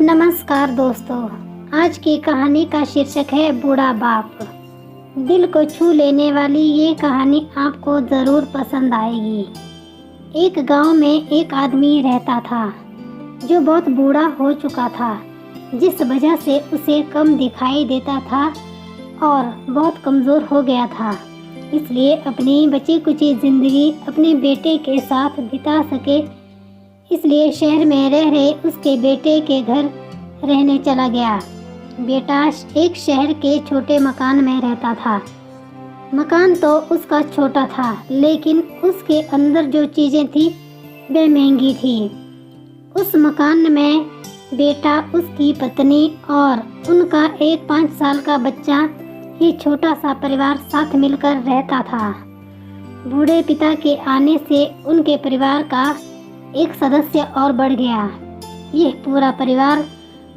नमस्कार दोस्तों, आज की कहानी का शीर्षक है बूढ़ा बाप। दिल को छू लेने वाली ये कहानी आपको ज़रूर पसंद आएगी। एक गांव में एक आदमी रहता था जो बहुत बूढ़ा हो चुका था, जिस वजह से उसे कम दिखाई देता था और बहुत कमज़ोर हो गया था। इसलिए अपनी बची कुची ज़िंदगी अपने बेटे के साथ बिता सके, इसलिए शहर में रह रहे उसके बेटे के घर रहने चला गया। बेटा एक शहर के छोटे मकान में रहता था। मकान तो उसका छोटा था, लेकिन उसके अंदर जो चीज़ें थी वे महंगी थी। उस मकान में बेटा, उसकी पत्नी और उनका एक 5 साल का बच्चा, ये छोटा सा परिवार साथ मिलकर रहता था। बूढ़े पिता के आने से उनके परिवार का एक सदस्य और बढ़ गया। यह पूरा परिवार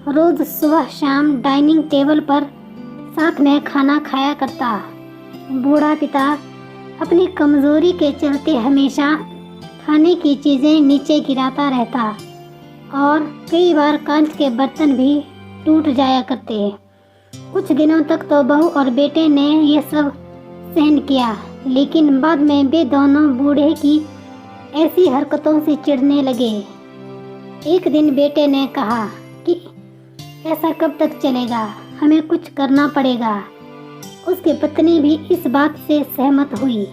रोज सुबह शाम डाइनिंग टेबल पर साथ में खाना खाया करता। बूढ़ा पिता अपनी कमजोरी के चलते हमेशा खाने की चीज़ें नीचे गिराता रहता और कई बार कांच के बर्तन भी टूट जाया करते। कुछ दिनों तक तो बहू और बेटे ने यह सब सहन किया, लेकिन बाद में वे दोनों बूढ़े की ऐसी हरकतों से चिढ़ने लगे। एक दिन बेटे ने कहा कि ऐसा कब तक चलेगा, हमें कुछ करना पड़ेगा। उसकी पत्नी भी इस बात से सहमत हुई।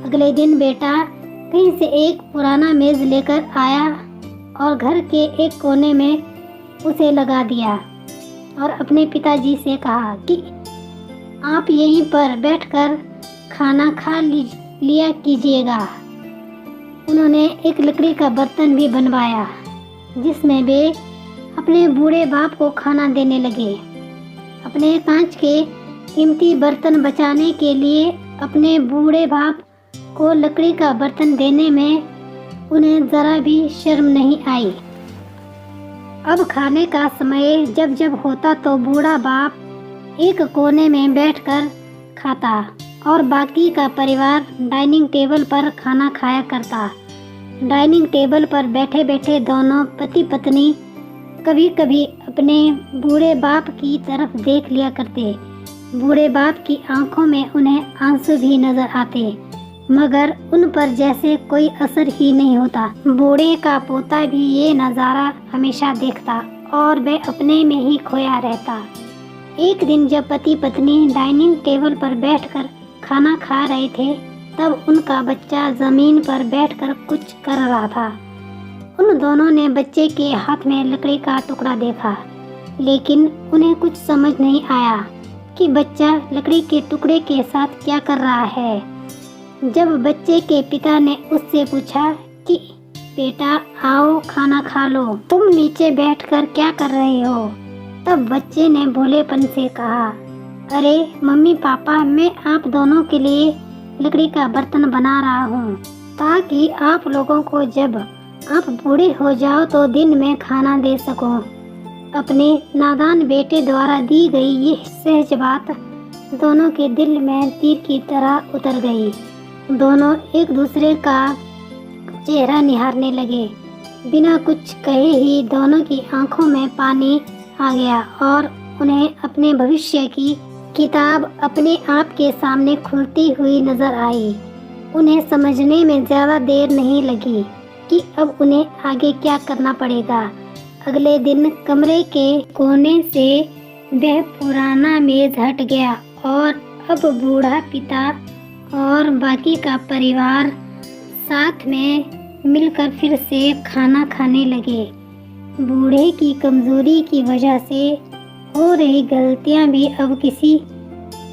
अगले दिन बेटा कहीं से एक पुराना मेज़ लेकर आया और घर के एक कोने में उसे लगा दिया और अपने पिताजी से कहा कि आप यहीं पर बैठकर खाना खा लिया कीजिएगा। उन्होंने एक लकड़ी का बर्तन भी बनवाया जिसमें वे अपने बूढ़े बाप को खाना देने लगे। अपने कांच के कीमती बर्तन बचाने के लिए अपने बूढ़े बाप को लकड़ी का बर्तन देने में उन्हें ज़रा भी शर्म नहीं आई। अब खाने का समय जब जब होता तो बूढ़ा बाप एक कोने में बैठकर खाता और बाकी का परिवार डाइनिंग टेबल पर खाना खाया करता। डाइनिंग टेबल पर बैठे बैठे दोनों पति पत्नी कभी कभी अपने बूढ़े बाप की तरफ देख लिया करते। बूढ़े बाप की आंखों में उन्हें आंसू भी नजर आते, मगर उन पर जैसे कोई असर ही नहीं होता। बूढ़े का पोता भी ये नज़ारा हमेशा देखता और वह अपने में ही खोया रहता। एक दिन जब पति पत्नी डाइनिंग टेबल पर बैठकर खाना खा रहे थे, तब उनका बच्चा ज़मीन पर बैठकर कुछ कर रहा था। उन दोनों ने बच्चे के हाथ में लकड़ी का टुकड़ा देखा, लेकिन उन्हें कुछ समझ नहीं आया कि बच्चा लकड़ी के टुकड़े के साथ क्या कर रहा है। जब बच्चे के पिता ने उससे पूछा कि बेटा आओ खाना खा लो, तुम नीचे बैठकर क्या कर रहे हो, तब बच्चे ने भोलेपन से कहा, अरे मम्मी पापा, मैं आप दोनों के लिए लकड़ी का बर्तन बना रहा हूँ ताकि आप लोगों को जब आप बूढ़े हो जाओ तो दिन में खाना दे सको। अपने नादान बेटे द्वारा दी गई ये सहज बात दोनों के दिल में तीर की तरह उतर गई। दोनों एक दूसरे का चेहरा निहारने लगे। बिना कुछ कहे ही दोनों की आंखों में पानी आ गया और उन्हें अपने भविष्य की किताब अपने आप के सामने खुलती हुई नजर आई। उन्हें समझने में ज़्यादा देर नहीं लगी कि अब उन्हें आगे क्या करना पड़ेगा। अगले दिन कमरे के कोने से वह पुराना मेज़ हट गया और अब बूढ़ा पिता और बाकी का परिवार साथ में मिलकर फिर से खाना खाने लगे। बूढ़े की कमज़ोरी की वजह से हो रही गलतियां भी अब किसी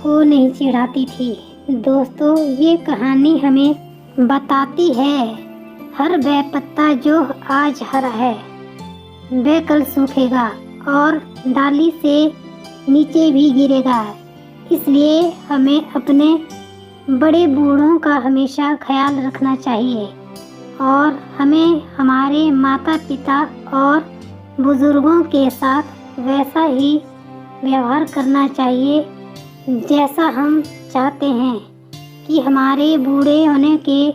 को नहीं चिढ़ाती थी। दोस्तों, ये कहानी हमें बताती है हर वह पत्ता जो आज हरा है वह कल सूखेगा और डाली से नीचे भी गिरेगा। इसलिए हमें अपने बड़े बूढ़ों का हमेशा ख्याल रखना चाहिए और हमें हमारे माता पिता और बुज़ुर्गों के साथ वैसा ही व्यवहार करना चाहिए जैसा हम चाहते हैं कि हमारे बूढ़े होने के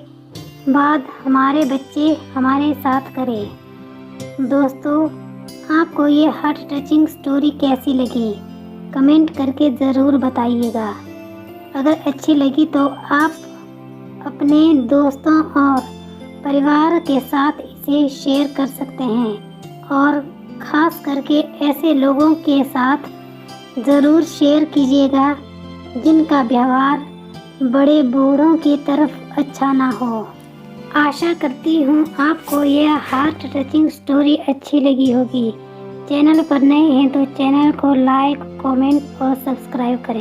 बाद हमारे बच्चे हमारे साथ करें। दोस्तों, आपको ये हार्ट टचिंग स्टोरी कैसी लगी, कमेंट करके ज़रूर बताइएगा। अगर अच्छी लगी तो आप अपने दोस्तों और परिवार के साथ इसे शेयर कर सकते हैं और ख़ास करके ऐसे लोगों के साथ ज़रूर शेयर कीजिएगा जिनका व्यवहार बड़े बूढ़ों की तरफ अच्छा ना हो। आशा करती हूँ आपको यह हार्ट टचिंग स्टोरी अच्छी लगी होगी। चैनल पर नए हैं तो चैनल को लाइक, कमेंट और सब्सक्राइब करें।